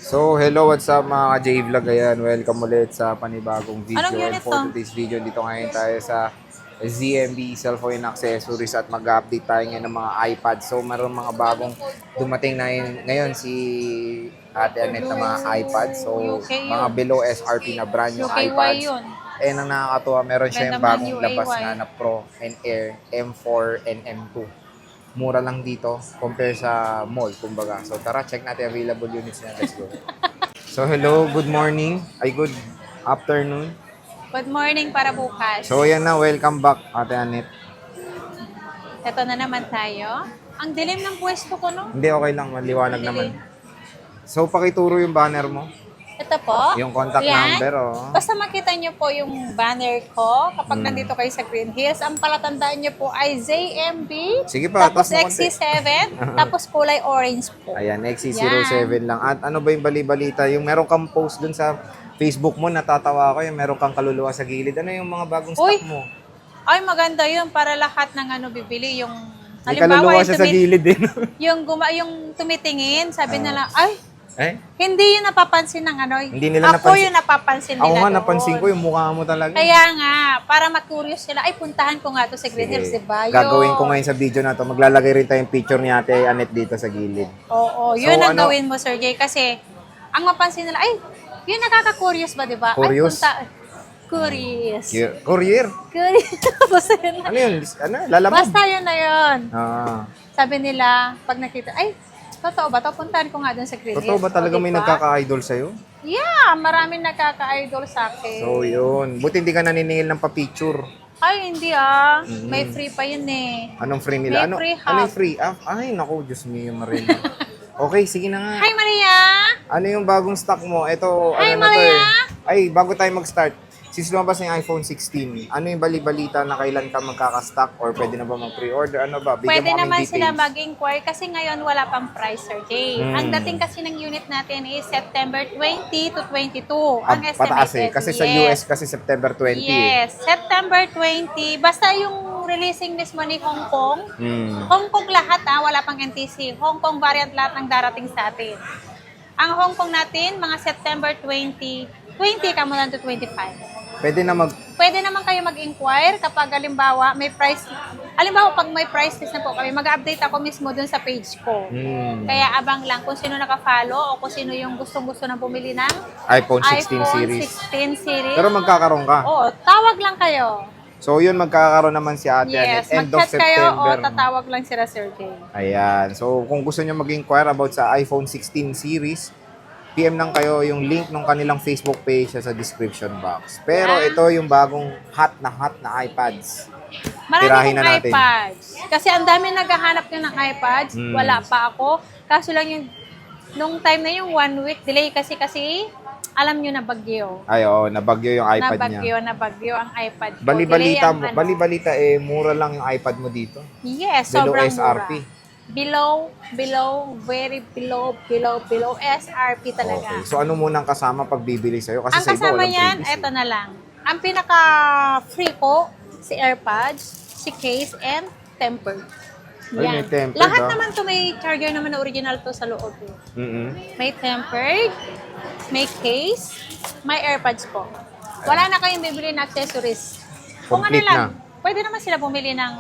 So, hello, what's up mga ka-J-Vlog? Ayan, welcome ulit sa panibagong video. Anong And unit for to? today's video, dito ngayon tayo sa ZMB Cellphone Accessories at mag-update tayo ngayon ng mga iPad. So, meron mga bagong dumating na ngayon si Ate Anet na mga iPad. So, UKU. mga below SRP na brand yung UKY iPads. yun. And ang nakakatuwa, meron siya yung Ganda man, bagong UAY. labas na Pro and Air M4 and M2. Mura lang dito compare sa mall, kumbaga. So, tara, check natin available units niya. Let's go. So, hello, good morning. Ay, good afternoon. Good morning para bukas. So, yan na, welcome back, Ate Anet. Ito na naman tayo. Ang dilim ng pwesto ko, no? Hindi, okay lang, maliwanag naman. So, pakituro yung banner mo. Ito po. Yung contact number, oh. Basta makita nyo po yung banner ko kapag nandito kayo sa Green Hills. Ang palatandaan nyo po ay ZMB. Sige pa, tapos taas mo konti. XC7. Tapos kulay orange po. Ayan, XC07 lang. At ano ba yung bali-balita? Yung meron kang post dun sa Facebook mo, natatawa ko yung meron kang kaluluwa sa gilid. Ano yung mga bagong stock mo? Ay, maganda yun para lahat ng ano bibili. Yung, May kaluluwa siya sa gilid din. yung tumitingin, sabi nila, ay, Eh? hindi yun napapansin ng ano. Hindi nila Ako napansin. yung napapansin nila Ako nga, doon. napansin ko yung mukha mo talaga. Kaya nga, para ma-curious sila, ay puntahan ko nga to sa Green Hills, Sige. diba? Gagawin ko ngayon sa video na to. Maglalagay rin tayong picture ni Ate Anet dito sa gilid. Oo, So, yun ang ano- gawin mo, Sir Jay. Kasi, ang mapansin nila, ay, yun nakaka-curious ba, diba? Curious? Ay, curious. Courier? Curious. Basta yun. Ano yun? Ano? Lalamog? Basta yun na yun. Ah. Sabi nila, pag nakita, ay, totoo ba to? Puntahan ko nga dun sa Green Hills. Totoo ba talaga O, may diba? nagkaka-idol sa'yo? Yeah, maraming nagkaka-idol sa akin. So, yun. Buti hindi ka naniningil ng pa-picture. Ay, hindi ah. May free pa yun eh. Anong free nila? May free ano yung hub. free? Ay, naku, Diyos mio, Marina. Okay, sige na nga. Hi, Maria! Ano yung bagong stock mo? Ito, Hi, ano na to Maria! Ay, bago tayo mag-start. Since lumabas na yung iPhone 16, ano yung bali-balita na kailan ka magkaka-stock or pwede na ba mag-pre-order? Ano ba? Bigyan Pwede mo naman kaming sila details. mag-inquire kasi ngayon wala pang price, Sir Jay. Ang dating kasi ng unit natin is September 20 to 22. Ang Pataas eh. estimated. Kasi sa US kasi September 20 eh. Yes, September 20. Basta yung releasing mismo ni Hong Kong. Hong Kong lahat wala pang NTC. Hong Kong variant lahat ng darating sa atin. Ang Hong Kong natin, mga September 20 ka mula to 25. Pwede na Pwede naman kayo mag-inquire kapag halimbawa may price, halimbawa pag may price list na po kami, mag-update ako mismo dun sa page ko. Kaya abang lang kung sino naka-follow o kung sino yung gustong-gusto na bumili ng iPhone 16 iPhone series. 16 series. Pero magkakaroon ka. Oo, tawag lang kayo. So, yun, magkakaroon naman si Ate Yes, Anet. End of mag-chat kayo o September. tatawag lang sila, Sir Jay. Ayan. So, kung gusto nyo mag-inquire about sa iPhone 16 series, PM lang kayo yung link ng kanilang Facebook page sa description box. Pero ito yung bagong hot na iPads. Marami Tirahin kong na natin. iPads. Kasi ang dami naghahanap din ng iPads. Wala pa ako. Kaso lang yung, nung time na yung 1 week delay kasi alam nyo na bagyo. Ay, oo, nabagyo yung iPad niya. Nabagyo ang iPad ko. Bali-balita Delay mo, ang bali-balita mura lang yung iPad mo dito. Yes, Below sobrang SRP. mura. Very below SRP talaga. Okay. So, ano munang kasama pag bibili sa'yo? Kasi Ang sa iba, kasama walang yan, freebies, eto na lang. Ang pinaka-free ko, si AirPods, si case, and tempered. Ay, may tempered, Lahat ah. naman to may charger naman na original to sa loob. May tempered, may case, may AirPods po. Wala na kayong bibili na accessories. Kung ano Complete lang, na. pwede naman sila bumili ng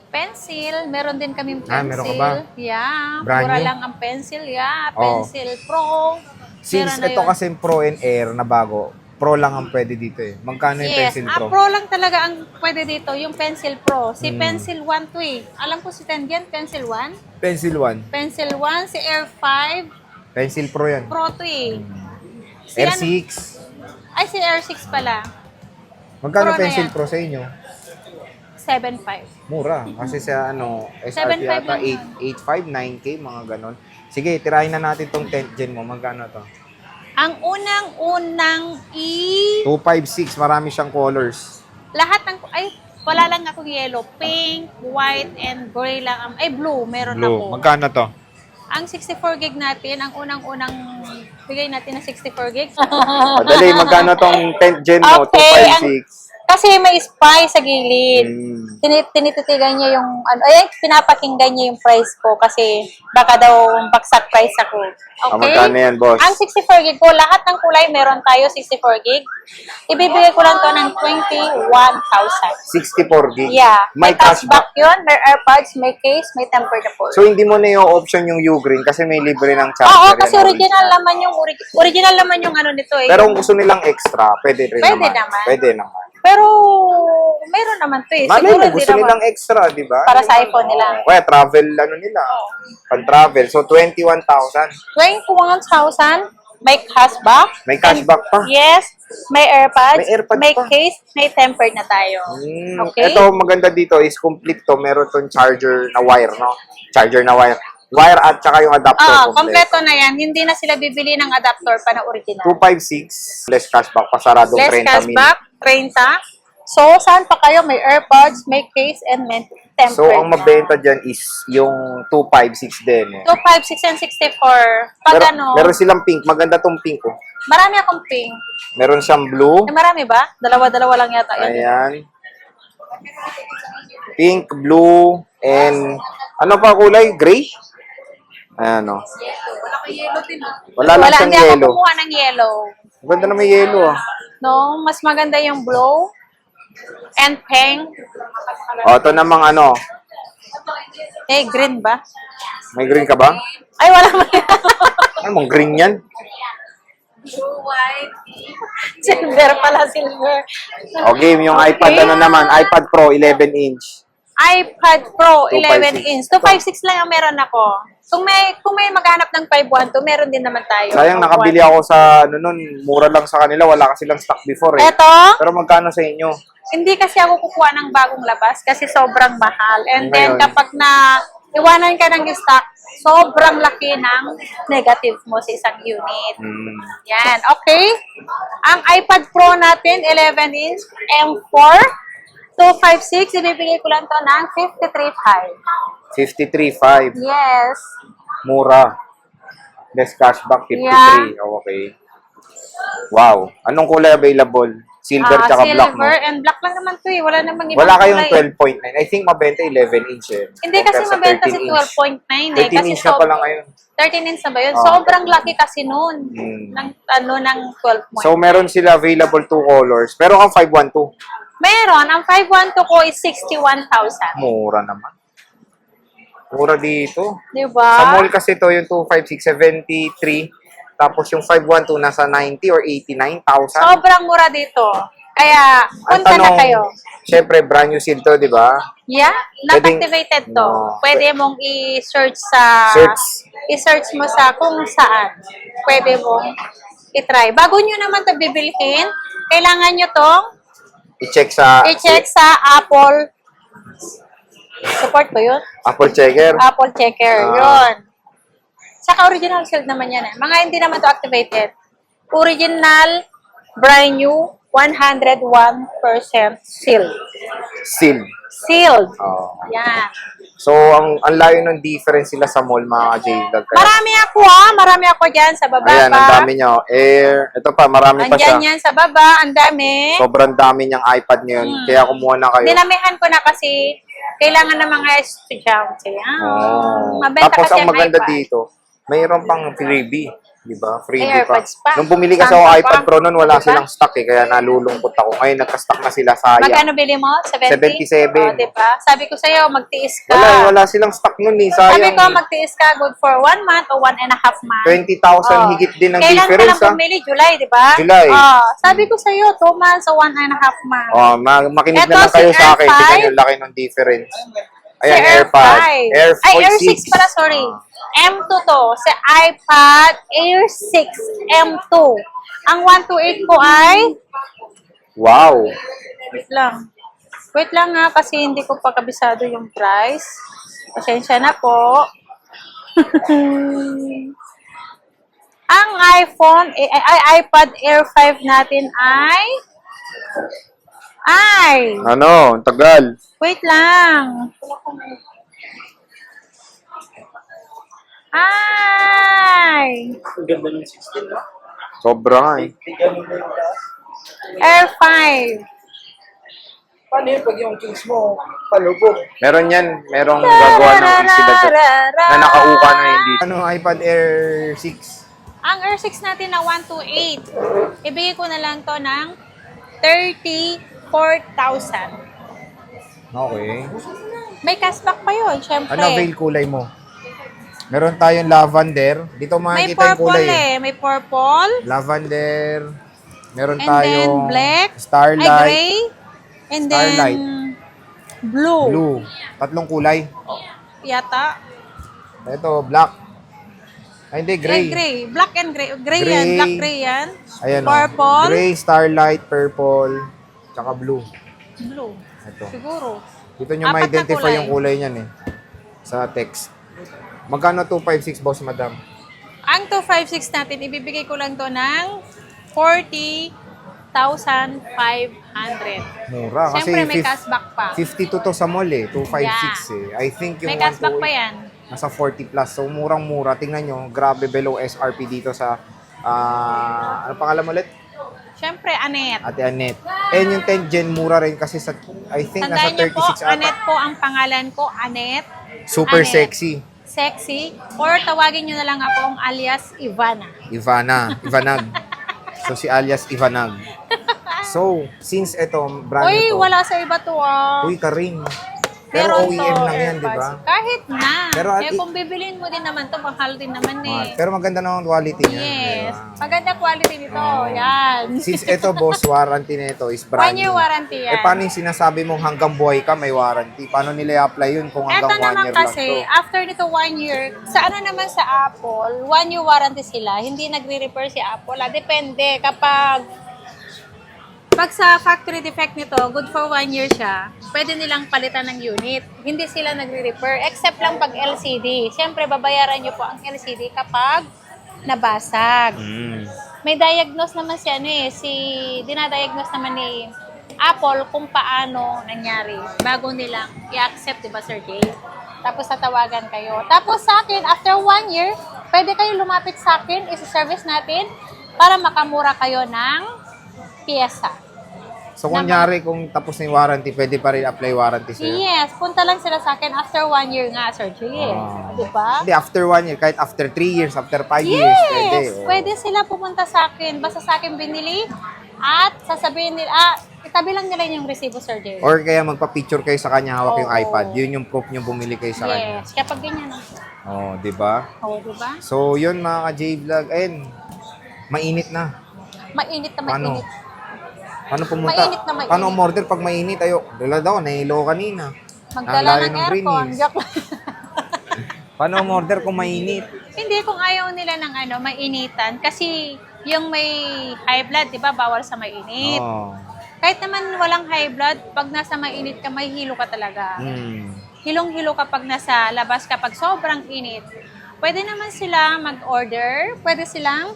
pencil. Meron din kaming pencil. Meron ka ba? Yeah. Brand Mura new? lang ang pencil. Yeah. Oh. Pencil Pro. Since Meron na ito yun. kasi Pro and Air na bago, Pro lang ang pwede dito eh. Magkano yung Yes, Pencil Pro lang talaga ang pwede dito, yung Pencil Pro. Si Pencil 1 to eh. Alam ko si Tendian, Pencil 1. Pencil 1. Pencil 1, si Air 5, Pencil Pro yan. Pro to eh. Si Air ano- 6. Ay, si Air 6 pala. Magkano Pro na Pencil yan. Pro sa inyo? 7.5. Mura. Kasi sa SRP 7.5 yata, lang yun. 8.5, 9K, mga ganon. Sige, tirahin na natin tong 10th gen mo. Magkano to? Ang unang-unang 256, marami siyang colors. lahat ng, ay, wala lang akong yellow. Pink, white, and gray lang. Ay, blue, meron ako. Magkano to? Ang 64 gig natin, ang unang-unang bigay natin na 64 gig. Madali, magkano tong 10th gen mo? Okay, 256. Kasi may spy sa gilid. Tinititigan niya yung, pinapakinggan niya yung price ko kasi baka daw baksak price ako. Okay? Magkano yan, boss? Ang 64 gig ko, lahat ng kulay meron tayo 64 gig. Ibibigay ko lang to ng 21,000. 64 gig. Yeah. May May cashback. cashback yun, may AirPods, may case, may tempered na po. So, hindi mo na yung option yung Ugreen kasi may libre ng charger. Oo, yan, kasi original naman yung original naman yung ano nito eh. Pero kung gusto nilang extra, pwede rin Pwede naman. naman. Pwede naman. Pero meron naman to eh. Malay Siguro mo, di gusto naman. nilang extra, di ba? Para sa iPhone nila. Kaya travel, ano nila. Pan-travel. So, 21,000. 21,000, may cashback. May cashback pa. Yes, may AirPods, May AirPods may pa. case, may tempered na tayo. Okay? Ito, maganda dito is complete to. Meron tong charger na wire, no? Charger na wire. Wire at saka yung adapter. Kompleto na yan. Hindi na sila bibili ng adapter pa na original. 256. Less cashback pa. Saradong Less 30 cashback, 30. So, saan pa kayo? May AirPods, may case, and may tempered. So, ang mabenta dyan is yung 256 din. Eh. 256 and 64. Pag Meron silang pink. Maganda tong pink. Oh. marami akong pink. Meron siyang blue. Eh, marami ba? Dalawa-dalawa lang yata yan. Ayan. Pink, blue, and ano pa kulay? Gray? Ayan, oh. Wala lang Wala, siyang hindi ako yellow. kumuha ng yellow. Ganda na may yellow, ah. No, mas maganda yung blue and pink. O, ito namang ano. Eh, green ba? May green ka ba? Ay, wala ba? Ano mong green yan? Silver pala, silver. O, game. Yung iPad, ano naman? iPad Pro, 11-inch. iPad Pro 11 256. inch. 256 lang ang meron ako. Kung may maghanap ng 512, meron din naman tayo. Sayang, nakabili ako sa, ano nun, mura lang sa kanila. Wala kasi lang stock before, eh. Eto, Pero magkano sa inyo? hindi kasi ako kukuha ng bagong labas kasi sobrang mahal. And then Ngayon. kapag na iwanan ka ng stock, sobrang laki ng negative mo sa isang unit. Yan, okay? Ang iPad Pro natin, 11 inch, M4, 256, ibibigay ko lang to ng 53.5. 53.5. Yes. Mura. Less cashback, 53. Yeah. Oh, okay. Wow. Anong kulay available? Silver tsaka black mo? Silver and black lang naman to eh. Wala namang ibang Wala kayong kulay. 12.9. I think mabenta 11 inch eh. Hindi kasi mabenta si 12.9 eh. 13 Kasi inch na pala ngayon. 13 inch na ba yun? Oh. Sobrang laki kasi noon. Ng 12.9. So, meron sila available 2 colors. Pero ang 512, Meron. Ang 512 ko is 61,000. mura naman. Mura dito. Diba? Sa mall kasi to yung 256, 73. Tapos yung 512 nasa 90 or 89,000. Sobrang mura dito. Kaya, Ang punta na kayo. syempre, brand new seal to, di ba? Yeah, not Pwedeng- activated to. No. Pwede mong i-search sa... Search. I-search mo sa kung saan. Pwede mong i-try. Bago nyo naman ito bibilhin, kailangan nyo tong I-check sa i-check sa Apple. Support ba yun? Apple Checker. Apple Checker. Ah. Yun. Saka original sealed naman yan eh. Mga hindi naman to activated. Original, brand new, 101% sealed. Seal. Sealed. Oh. Yan. So, ang layo ng difference sila sa mall, mga J-Vlog. Marami ako marami ako dyan sa baba. Ayan, ang pa. dami niya. Air. Ito pa, marami pa siya. Andyan yan sa baba, ang dami. Sobrang dami niyang iPad ngayon. Kaya kumuha na kayo. Dinamihan ko na kasi kailangan ng mga estudyante. Oh. Mabenta Tapos, kasi ang maganda iPad. dito, mayroon pang freebie. Di ba? Freebie pa. AirPods pa. Nung bumili kasi Sample ako iPad pa. Pro noon, wala Diba? silang stock eh. Kaya nalulungkot ako. Ngayon, nagka-stock na sila. Sayang. Magkano bili mo? 70? 77. O, diba? Sabi ko sa'yo, magtiis ka. Wala silang stock noon eh. Sabi Sayang. ko, magtiis ka good for 1 month o 1.5 month. 20,000 higit din ang Kailan difference, ka lang bumili? July, di ba? July. Sabi ko sa'yo, 2 months o 1.5 months. Oh, makinig Eto, na lang kayo si sa akin. Air Tingnan 5. yung laki ng difference. Si Ayan, Air AirPod. 5. Air Ay, Air 6 6 pala, sorry. M2 to. Si iPad Air 6 M2. Ang 128 ko ay... Wow. Wait lang. Wait lang nga kasi hindi ko pa kabisado yung price. Pasensya na po. Ang iPad Air 5 natin ay... Ano? Ang tagal. Wait lang. Sobra nga eh. Air 5. Paano yun pag yung case mo palubog? Meron yan. Merong gagawa ng easy bag na nakauka na hindi. Ano, iPad Air 6? Ang Air 6 natin na 128, ibigay ko na lang to ng 34,000. Okay. May cashback pa yun, syempre. Ano avail kulay mo? Meron tayong lavender. Dito May makikita yung kulay. purple May purple. Lavender. Meron And tayong then black. starlight. Ay, gray. And then Starlight. blue. Blue. Tatlong kulay. Yata. Ito, black. Ay, hindi, gray. Gray. Black and gray. Gray Gray. yan. Black gray yan. Ayan, oh. Purple. Gray, starlight, purple, tsaka blue. Blue. Ito. Siguro. Dito nyo Apat na ma-identify kulay. yung kulay niyan eh. Sa text. Magkano 256, boss, madam? Ang 256 natin, ibibigay ko lang to ng 40,500. Mura. Kasi Siyempre, may cashback pa. 52 to sa mall eh. 256 eh. I think yung May cashback 128 pa yan. nasa 40 plus. So, murang-mura. Tingnan nyo, grabe below SRP dito sa, ano pangalan mo ulit? Siyempre, Anet. Ate Anet. And yung 10 Gen, mura rin kasi sa, I think, nasa Tandaan niyo po, 36 ata. Anet po ang pangalan ko. Anet. Super Anet. sexy. Sexy. Or tawagin nyo na lang akong alias Ivana. Ivanag. So, si alias Ivanag. So, since ito, brand Uy, nito. wala sa iba to ah. Uy, Karing. Pero Meron OEM to, lang yan, di AirPods. ba? Kahit na. Pero eh, kung bibilin mo din naman to, mahal din naman eh. Pero maganda naman quality niya. Yes. di ba? Maganda quality nito. Yan. Since ito, boss, warranty na ito is brand 1 year new. warranty yan. Eh, paano yung sinasabi mong hanggang buhay ka, may warranty? Paano nila i-apply yun kung Eto hanggang 1 naman year lang kasi, to? after nito 1 year, sa ano naman sa Apple, 1 year warranty sila, hindi nagre-repair si Apple. Depende. Pag sa factory defect nito, good for 1 year siya, pwede nilang palitan ng unit. Hindi sila nagre-repair, except lang pag LCD. Siyempre, babayaran nyo po ang LCD kapag nabasag. May diagnose naman dinadiagnose naman ni Apple kung paano nangyari bago nilang i-accept, diba, Sir Jay? Tapos tatawagan kayo. Tapos sa akin, after 1 year, pwede kayo lumapit sa akin, isi-service natin para makamura kayo ng pyesa. So, kunyari, kung tapos na yung warranty, pwede pa rin apply warranty sa'yo? Yes, punta lang sila sa akin after 1 year nga, Sir Jay. Diba? Hindi, after 1 year, kahit after 3 years, after 5 years, pwede. Yes! Pwede sila pumunta sa akin. Basta sa akin binili at sasabihin nila, itabi lang nila yung resibo, Sir Jay. Or kaya magpa-picture kayo sa kanya, hawak yung Oo. iPad. Yun yung proof nyo bumili kayo sa kanya. Yes, kapag ganyan. Oh, di ba? Oo, diba? So, yun mga ka-J-Vlog. Ayun, mainit na. Mainit na Paano? mainit. Paano pumunta? Mainit na mainit. Paano umorder pag mainit? Ayo, dala daw, nahilo kanina. Magdala Nalayo ng aircon. Greenleaf. Joke lang. Paano umorder kung mainit? Hindi, kung ayaw nila ng mainitan. Kasi yung may high blood, di ba, bawal sa mainit. Oh. Kahit naman walang high blood, pag nasa mainit ka, may hilo ka talaga. Hilong-hilo kapag nasa labas kapag sobrang init. Pwede naman sila mag-order. Pwede silang,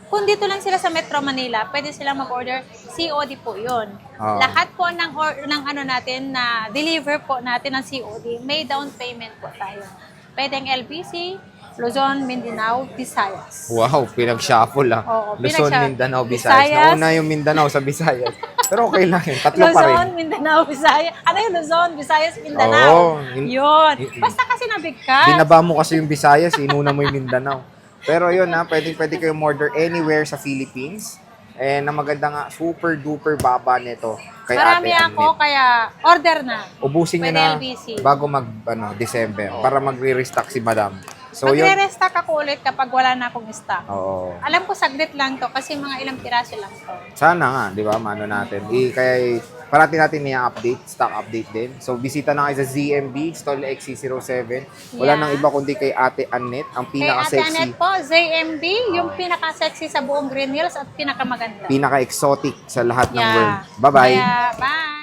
kung dito lang sila sa Metro Manila, pwede silang mag-order. COD po yun. Lahat po ng ano natin na deliver po natin ng COD, may down payment po tayo. Pwedeng LBC, Luzon, Mindanao, Visayas. Wow, pinag-shuffle ah. Oo, Luzon, pinag-shuffle. Mindanao, Visayas. Visayas. Nauna yung Mindanao sa Visayas. Pero okay lang yun. Tatlo pa rin. Luzon, Mindanao, Visayas. Ano yung Luzon, Visayas, Mindanao? Oo. Yun. Basta kasi nabigkas. Binaba mo kasi yung Visayas, inuna mo yung Mindanao. Pero yun ha, pwede kayong order anywhere sa Philippines. And na maganda nga, super duper baba nito. Kay Marami Ate ako, Annette. kaya order na. Ubusin niyo Pwede na LBC. bago December para magre-restock si Madam. So yun. Magre-restock ako ulit kapag wala na akong stock. Oo. Alam ko saglit lang to kasi mga ilang piraso lang to. Sana nga, di ba, mano natin. Kaya parati natin i-update, stock update din. So, bisita na kayo sa ZMB, Stall XC07. Wala Yeah. nang iba kundi kay Ate Annette, ang Kay Ate pinaka-sexy, Annette po, ZMB, yung pinaka-sexy sa buong Green Hills at pinaka-maganda. pinaka-exotic sa lahat ng Yeah. world. Bye-bye! Kaya, bye!